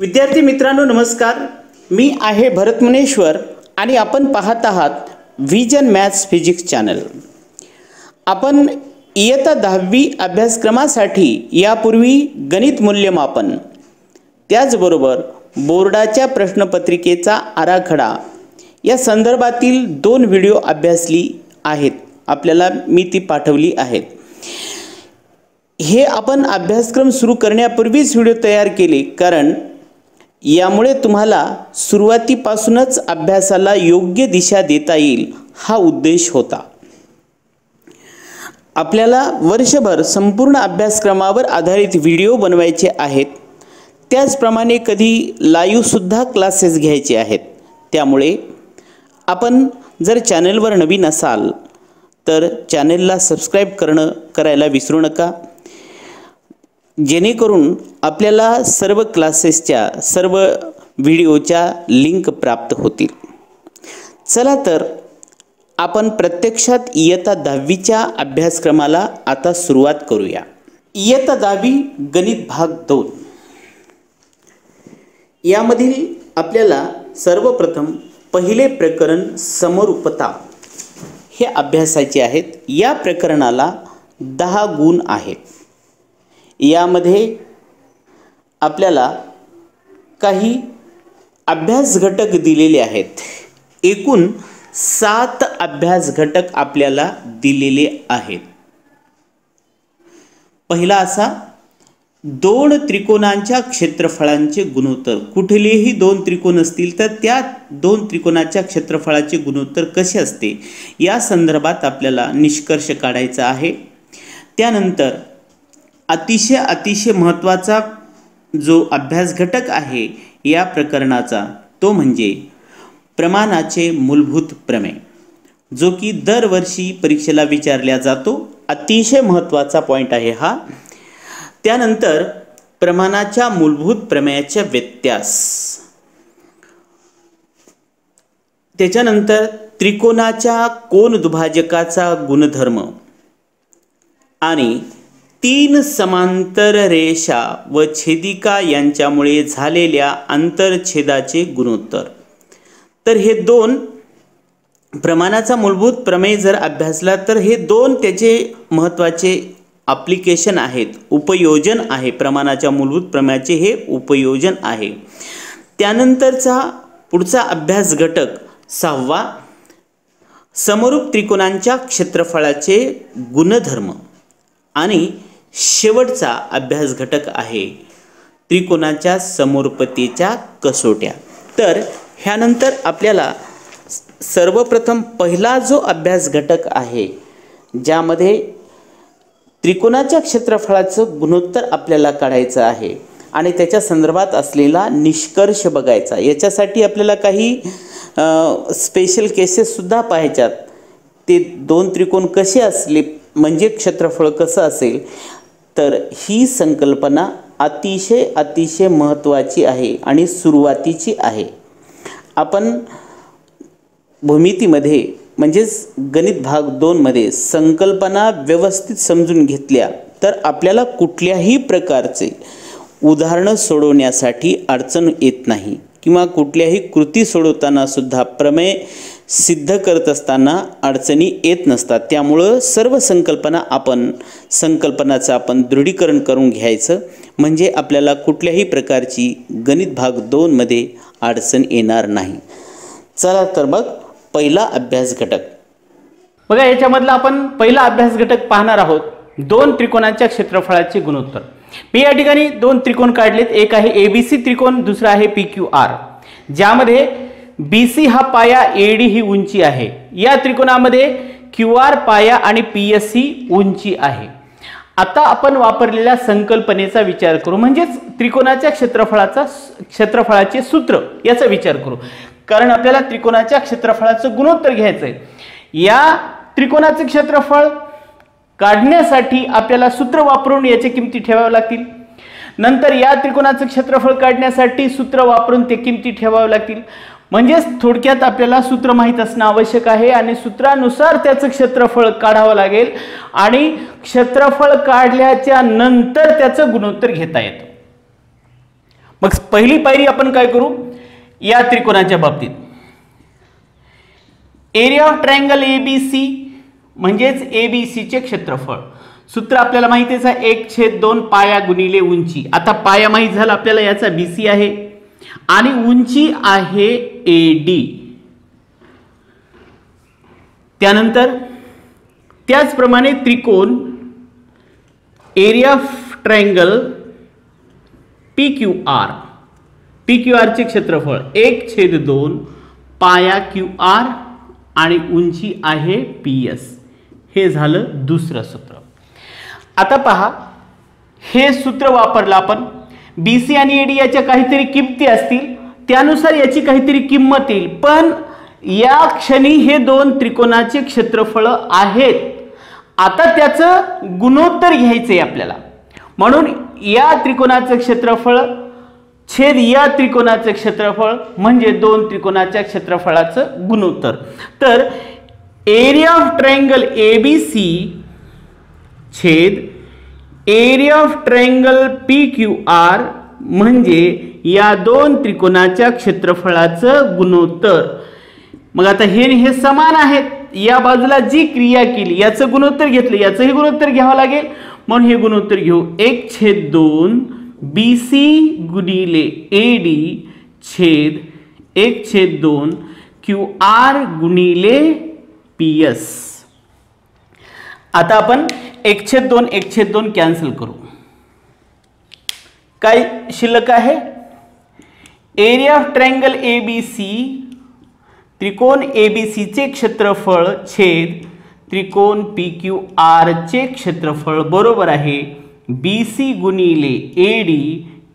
विद्यार्थी मित्रांनो नमस्कार, मी आहे भरत मुनेश्वर आणि आपण पाहत आहात विजन मॅथ्स फिजिक्स चॅनल। आपण इयत्ता 10वी अभ्यासक्रमासाठी यापूर्वी गणित मूल्यमापन त्याचबरोबर बोर्डाच्या प्रश्नपत्रिकेचा आराखडा या संदर्भातील 2 व्हिडिओ अभ्यासली आहेत। आपल्याला मी ती पाठवली आहेत। हे आपण अभ्यासक्रम सुरू करण्यापूर्वीच व्हिडिओ तयार केले, कारण यामुळे तुम्हाला सुरुवातीपासूनच अभ्यासाला योग्य दिशा देता येईल हा उद्देश होता। आपल्याला वर्षभर संपूर्ण अभ्यासक्रमावर आधारित व्हिडिओ बनवायचे आहेत। त्याचप्रमाणे कधी लाईव्ह सुद्धा क्लासेस घ्यायचे आहेत। त्यामुळे आपण जर चॅनलवर नवीन असाल तर चॅनलला सबस्क्राइब करायला विसरू नका, जेणेकरून आपल्याला सर्व क्लासेसच्या सर्व व्हिडिओच्या लिंक प्राप्त होतील। चला तर आपण प्रत्यक्षात इयत्ता 10वीच्या अभ्यासक्रमाला आता सुरुवात करूया। इयत्ता 10वी गणित भाग 2 यामधील आपल्याला सर्वप्रथम पहिले प्रकरण समरूपता हे अभ्यासाचे आहेत। या प्रकरणाला 10 गुण आहेत। यामध्ये आपल्याला काही अभ्यास घटक दिलेले आहेत। एकूण 7 अभ्यास घटक आपल्याला दिलेले आहेत। पहिला असा, 2 त्रिकोणांच्या क्षेत्रफळांचे गुणोत्तर। कुठलेही 2 त्रिकोण असतील तर त्या 2 त्रिकोणाच्या क्षेत्रफळाचे गुणोत्तर कसे असते या संदर्भात आपल्याला निष्कर्ष काढायचा आहे। त्यानंतर अतिशय महत्त्वाचा जो अभ्यास घटक आहे या प्रकरणाचा तो म्हणजे प्रमाणाचे मूलभूत प्रमेय, जो की दरवर्षी परीक्षेला विचारला जातो। अतिशय महत्त्वाचा पॉइंट आहे हा। त्यानंतर प्रमाणाच्या मूलभूत प्रमेयाचा व्यत्यास, त्याच्यानंतर त्रिकोणाच्या कोन दुभाजकाचा गुणधर्म आणि 3 समांतर रेषा व छेदिका यांच्यामुळे झालेल्या आंतरछेदाचे गुणोत्तर। तर हे 2 प्रमाणाचा मूलभूत प्रमेय जर अभ्यासला तर हे 2 त्याचे महत्त्वाचे ॲप्लिकेशन आहेत, उपयोजन आहे। प्रमाणाच्या मूलभूत प्रमेयाचे हे उपयोजन आहे। त्यानंतरचा पुढचा अभ्यास घटक 6वा, समरूप त्रिकोणांच्या क्षेत्रफळाचे गुणधर्म आणि शेवटचा अभ्यास घटक आहे त्रिकोणाच्या समरूपतेच्या कसोट्या। तर ह्यानंतर आपल्याला सर्वप्रथम पहिला जो अभ्यास घटक आहे ज्यामध्ये त्रिकोणाच्या क्षेत्रफळाचं गुणोत्तर आपल्याला काढायचं आहे आणि त्याच्या संदर्भात असलेला निष्कर्ष बघायचा। याच्यासाठी आपल्याला काही स्पेशल केसेस सुद्धा पाहायच्यात। ते 2 त्रिकोण कसे असले म्हणजे क्षेत्रफळ कसं असेल, तर ही संकल्पना अतिशय महत्त्वाची आहे आणि सुरुवातीची आहे। आपण भूमितीमध्ये म्हणजेच गणित भाग 2 मध्ये संकल्पना व्यवस्थित समजून घेतल्या तर आपल्याला कुठल्याही प्रकारचे उदाहरण सोडवण्यासाठी अडचण येत नाही, किंवा कुठल्याही कृती सोडवताना सुद्धा प्रमेय सिद्ध करत असताना अडचणी येत नसतात। त्यामुळं सर्व संकल्पनाचं आपण दृढीकरण करून घ्यायचं, म्हणजे आपल्याला कुठल्याही प्रकारची गणित भाग 2 मध्ये अडचण येणार नाही। चला तर मग पहिला अभ्यास घटक बघा। याच्यामधला आपण पहिला अभ्यास घटक पाहणार आहोत, 2 त्रिकोणांच्या क्षेत्रफळाचे गुणोत्तर। मी या ठिकाणी 2 त्रिकोण काढलेत। एक आहे एबीसी त्रिकोण, दुसरा आहे पीक्यूआर, ज्यामध्ये बीसी हा पाया, एडी ही उंची आहे। या त्रिकोणामध्ये क्यूआर पाया आणि पीएस ही उंची आहे। आता आपण वापरलेल्या संकल्पनेचा विचार करू, म्हणजेच त्रिकोणाच्या क्षेत्रफळाचे सूत्र याचा विचार करू, कारण आपल्याला त्रिकोणाच्या क्षेत्रफळाचं गुणोत्तर घ्यायचं आहे। या त्रिकोणाचे क्षेत्रफळ काढण्यासाठी आपल्याला सूत्र वापरून याची किमती ठेवाव्या लागतील। नंतर या त्रिकोणाचे क्षेत्रफळ काढण्यासाठी सूत्र वापरून ते किमती ठेवाव्या लागतील। म्हणजेच थोडक्यात आपल्याला सूत्र माहित असणे आवश्यक आहे आणि सूत्रानुसार त्याचं क्षेत्रफळ काढावं लागेल आणि क्षेत्रफळ काढल्याच्या नंतर त्याचं गुणोत्तर घेता येतं। मग पहिली पायरी आपण काय करू, या त्रिकोणाच्या बाबतीत एरिया ऑफ ट्रायंगल एबीसी म्हणजेच एबीसीचे क्षेत्रफळ, सूत्र आपल्याला माहितीच आहे 1/2 पाया गुणिले उंची. आता पाया माहित झाला आपल्याला, याचा बीसी आहे आणि उंची आहे एडी. त्यानंतर त्याचप्रमाणे त्रिकोण area of triangle PQR, PQR चे क्षेत्रफळ 1/2 पाया QR आणि उंची आहे PS. हे झालं दुसरं सूत्र. आता पहा, हे सूत्र वापरलं आपण. BC आणि AD याच्या काहीतरी किमती असतील, त्यानुसार याची काहीतरी किंमत येईल. पण या क्षणी हे दोन त्रिकोणाचे क्षेत्रफळ आहेत. आता त्याचं गुणोत्तर घ्यायचंय आपल्याला. म्हणून या त्रिकोणाचं क्षेत्रफळ छेद या त्रिकोणाचं क्षेत्रफळ म्हणजे दोन त्रिकोणाच्या क्षेत्रफळाचं गुणोत्तर. तर एरिया ऑफ ट्रायंगल ABC छेद एरिया ऑफ ट्रायंगल PQR म्हणजे या दोन त्रिकोणाच्या क्षेत्रफळाचं गुणोत्तर. मग आता हे समान आहेत. या बाजूला जी क्रिया केली याचं गुणोत्तर घेतलं, याचंही गुणोत्तर घ्यावं लागेल. म्हणून हे गुणोत्तर घेऊ 1/2 BC गुणिले AD छेद 1/2 QR गुणिले PS. आता आपण 1/2 कॅन्सल करू. काय शिल्लक आहे, एरिया ऑफ ट्रायंगल ABC त्रिकोण ABC चे क्षेत्रफळ छेद त्रिकोण PQR चे क्षेत्रफळ बरोबर आहे BC गुणिले AD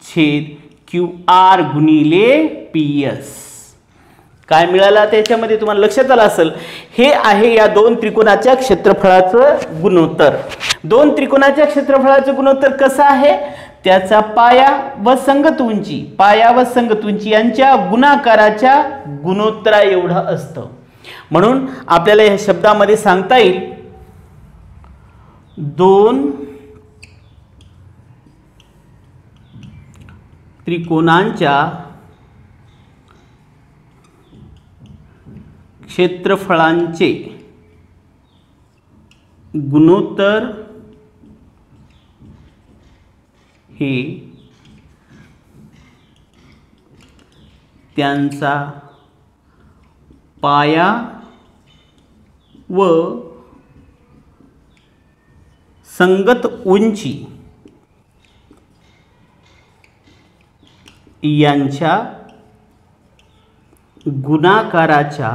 छेद QR गुणिले PS. काय मिळाला त्याच्यामध्ये तुम्हाला लक्षात आलं असेल, हे आहे या दोन त्रिकोणाच्या क्षेत्रफळाचं गुणोत्तर. दोन त्रिकोणाच्या क्षेत्रफळाचं गुणोत्तर कसं आहे, त्याचा पाया व संगत उंची, पाया व संगत उंची यांच्या गुणाकाराच्या गुणोत्तरा एवढं असतं. म्हणून आपल्याला या शब्दामध्ये सांगता येईल दोन त्रिकोणांच्या क्षेत्रफळांचे गुणोत्तर हे त्यांचा पाया व संगत उंची यांच्या गुणाकाराच्या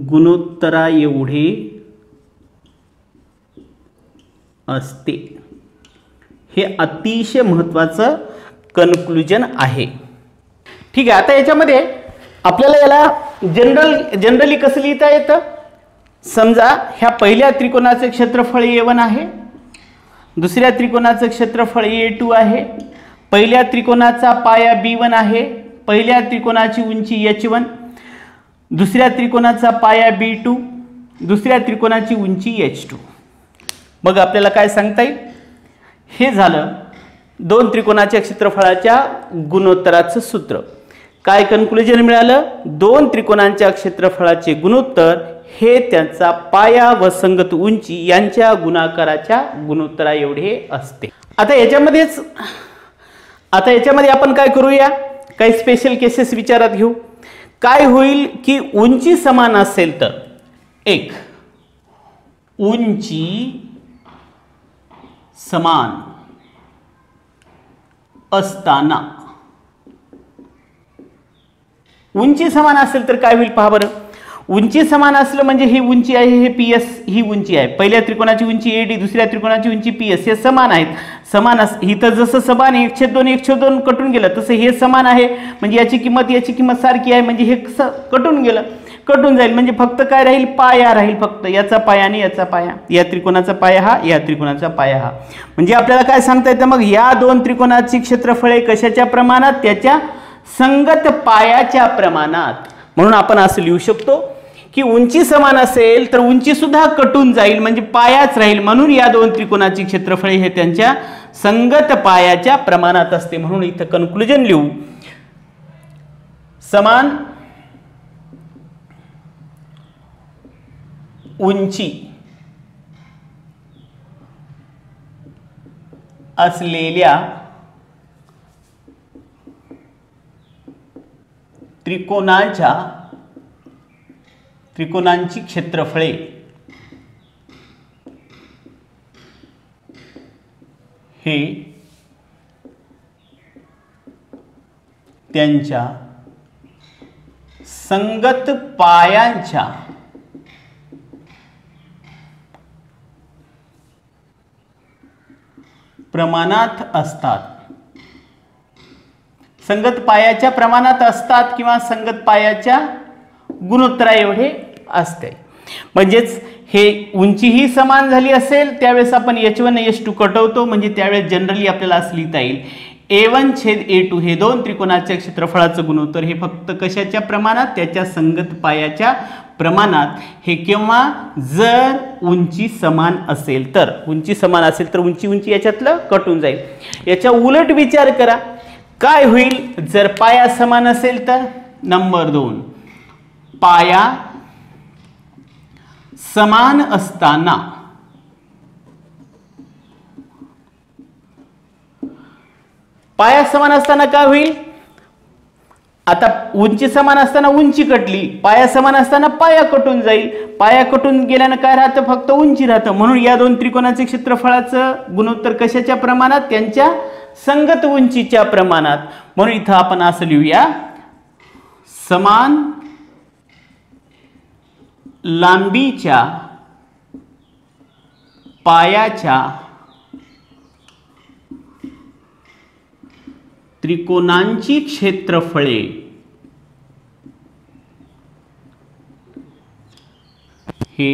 गुणोत्तरा एवढे असते. हे अतिशय महत्त्वाचं कन्क्लुजन आहे. ठीक आहे. आता याच्यामध्ये आपल्याला याला जनरली कसं लिहिता येतं, समजा ह्या पहिल्या त्रिकोणाचे क्षेत्रफळ A1 आहे, दुसऱ्या त्रिकोणाचं क्षेत्रफळ A2 आहे, पहिल्या त्रिकोणाचा पाया B1 आहे, पहिल्या त्रिकोणाची उंची H1, दुसऱ्या त्रिकोणाचा पाया B2, दुसऱ्या त्रिकोणाची उंची H2. मग आपल्याला काय सांगता येईल, हे झालं दोन त्रिकोणाच्या क्षेत्रफळाच्या गुणोत्तराचं सूत्र. काय कन्क्लुजन मिळालं, दोन त्रिकोणांच्या क्षेत्रफळाचे गुणोत्तर हे त्यांचा पाया व संगत उंची यांच्या गुणाकाराच्या गुणोत्तरा एवढे असते. आता याच्यामध्ये आपण काय करूया, काही स्पेशल केसेस विचारात घेऊ. काय होईल की उंची समान असेल तर, एक उंची समान असताना, उंची समान असेल तर काय होईल पहा बरं. उंची समान असलं म्हणजे ही उंची आहे, हे PS ही उंची आहे, पहिल्या त्रिकोणाची उंची AD, दुसऱ्या त्रिकोणाची उंची PS, हे समान आहेत. समान इथं जसं समान 1/2 कटून गेलं तसं हे समान आहे, म्हणजे याची किंमत सारखी आहे, म्हणजे हे कटून गेलं, कटून जाईल. म्हणजे फक्त काय राहील, पाया राहील, फक्त याचा पाया आणि याचा पाया, या त्रिकोणाचा पाया हा, या त्रिकोणाचा पाया हा. म्हणजे आपल्याला काय सांगता येतं, मग या दोन त्रिकोणाची क्षेत्रफळे कशाच्या प्रमाणात, त्याच्या संगत पायाच्या प्रमाणात. म्हणून आपण असं लिहू शकतो की उंची समान असेल तर उंची सुद्धा कटून जाईल, म्हणजे पायाच राहील. म्हणून या दोन त्रिकोणाची क्षेत्रफळे हे त्यांच्या संगत पायाच्या प्रमाणात असते. म्हणून इथं कन्क्लुजन लिहू, समान उंची असलेल्या त्रिकोणांची क्षेत्रफळे हे त्यांच्या संगत पायांच्या प्रमाणात असतात. संगत पायाच्या प्रमाणात असतात किंवा संगत पायाच्या गुणोत्तरा एवढे असते. म्हणजेच हे उंची ही समान झाली असेल त्यावेळेस आपण h1 h2 कटवतो, म्हणजे त्यावेळेस जनरली आपल्याला असं लिहिता येईल a1/a2 हे दोन त्रिकोणाच्या क्षेत्रफळाचं गुणोत्तर हे फक्त कशाच्या प्रमाणात, त्याच्या संगत पायाच्या प्रमाणात. हे केव्हा, जर उंची समान असेल तर. उंची समान असेल तर उंची याच्यातलं कटून जाईल. याच्या उलट विचार करा, काय होईल जर पाया समान असेल तर. नंबर 2, पाया समान असताना काय होईल, आता उंची समान असताना उंची कटली, पाया समान असताना पाया कटून जाईल. पाया कटून गेल्यानं काय राहतं, फक्त उंची राहतं. म्हणून या दोन त्रिकोणाचे क्षेत्रफळाचं गुणोत्तर कशाच्या प्रमाणात, त्यांच्या संगत उंचीच्या प्रमाणात. म्हणून इथं आपण असं लिहूया, समान लांबीच्या पायाच्या त्रिकोणांची क्षेत्रफळे हे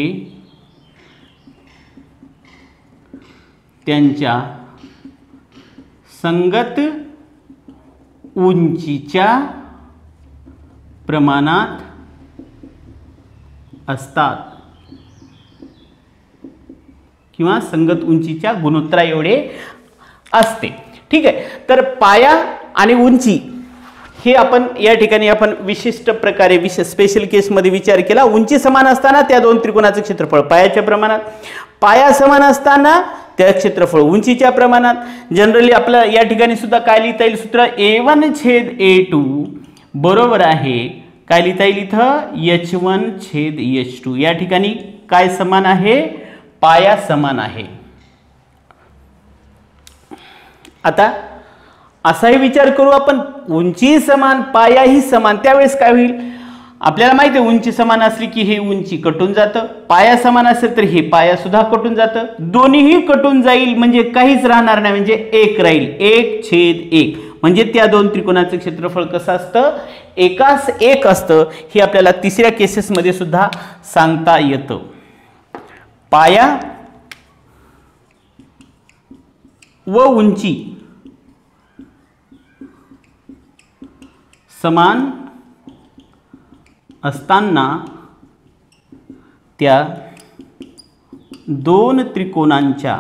त्यांच्या संगत उंचीच्या प्रमाणात असतात किंवा संगत उंचीच्या गुणोत्तरा एवढे असते. ठीक आहे. तर पाया आणि उंची हे आपण या ठिकाणी आपण विशिष्ट प्रकारे स्पेशल केसमध्ये विचार केला. उंची समान असताना त्या दोन त्रिकोणाचं क्षेत्रफळ पायाच्या प्रमाणात, पाया समान असताना त्या क्षेत्रफळ उंचीच्या प्रमाणात. जनरली आपल्या या ठिकाणी सुद्धा काय लिहिता येईल सूत्र, a1/a2 बरोबर आहे काय लिहिता येईल इथं, h1/h2. या ठिकाणी काय समान आहे, पाया समान आहे. आता असाही विचार करू आपण, उंची समान पायाही समान, त्यावेळेस काय होईल, आपल्याला माहिती आहे उंची समान असली की हे उंची कटून जातं, पाया समान असेल तर हे पाया सुद्धा कटून जातं. दोन्हीही कटून जाईल म्हणजे काहीच राहणार नाही, म्हणजे एक राहील, 1/1. म्हणजे त्या दोन त्रिकोणाचं क्षेत्रफळ कसं असतं, एकास एक असतं. हे आपल्याला तिसऱ्या केसेसमध्ये सुद्धा सांगता येतं. पाया व उंची समान असताना त्या दोन त्रिकोणांच्या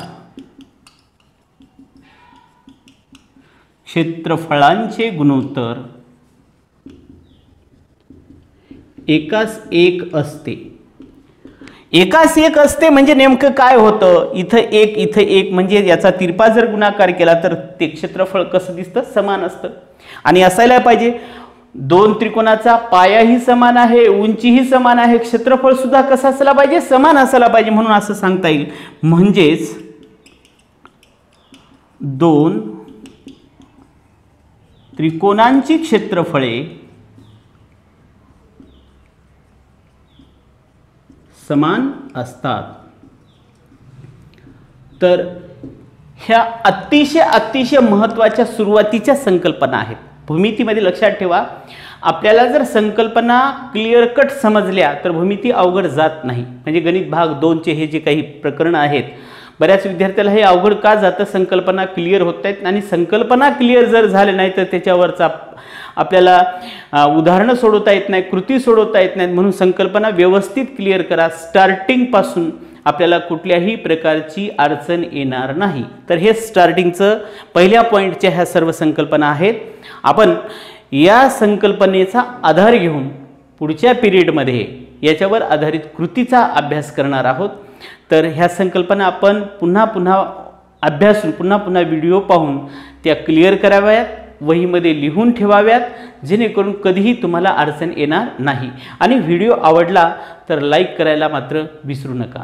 क्षेत्रफळांचे गुणोत्तर एकास एक असते. एकास एक असते म्हणजे नेमकं काय होतं, इथं एक म्हणजे याचा तिरपा जर गुणाकार केला तर ते क्षेत्रफळ कसं दिसतं, समान असतं. आणि असायला पाहिजे दोन त्रिकोणाचा पायाही समान आहे, उंचीही समान आहे, क्षेत्रफळ सुद्धा कसं असायला पाहिजे, समान असायला पाहिजे. म्हणून असं सांगता येईल, म्हणजेच दोन त्रिकोणांची क्षेत्रफळे समान असतात. तर ह्या अतिशय महत्त्वाच्या सुरुवातीच्या संकल्पना आहेत. भूमितीमध्ये लक्षात ठेवा, आपल्याला जर संकल्पना क्लिअर कट समजल्या तर भूमिती अवघड जात नाही. म्हणजे गणित भाग 2चे हे जे काही प्रकरणं आहेत, बऱ्याच विद्यार्थ्याला हे अवघड का जातं, संकल्पना क्लिअर होत आहेत आणि संकल्पना क्लिअर जर झाले नाही तर त्याच्यावरचा आपल्याला उदाहरणं सोडवता येत नाही, कृती सोडवता येत नाहीत. म्हणून संकल्पना व्यवस्थित क्लिअर करा. स्टार्टिंगपासून आपल्याला कुठल्याही प्रकारची अडचण येणार नाही. तर हे स्टार्टिंगचं पहिल्या पॉईंटच्या ह्या सर्व संकल्पना आहेत. आपण या संकल्पनेचा आधार घेऊन पुढच्या पिरियडमध्ये याच्यावर आधारित कृतीचा अभ्यास करणार आहोत. तर ह्या संकल्पना आपण पुन्हा पुन्हा अभ्यासून पुन्हा पुन्हा व्हिडिओ पाहून त्या क्लिअर कराव्यात, वहीमध्ये लिहून ठेवाव्यात, जेणेकरून कधीही तुम्हाला अडचण येणार नाही. आणि व्हिडिओ आवडला तर लाईक करायला मात्र विसरू नका.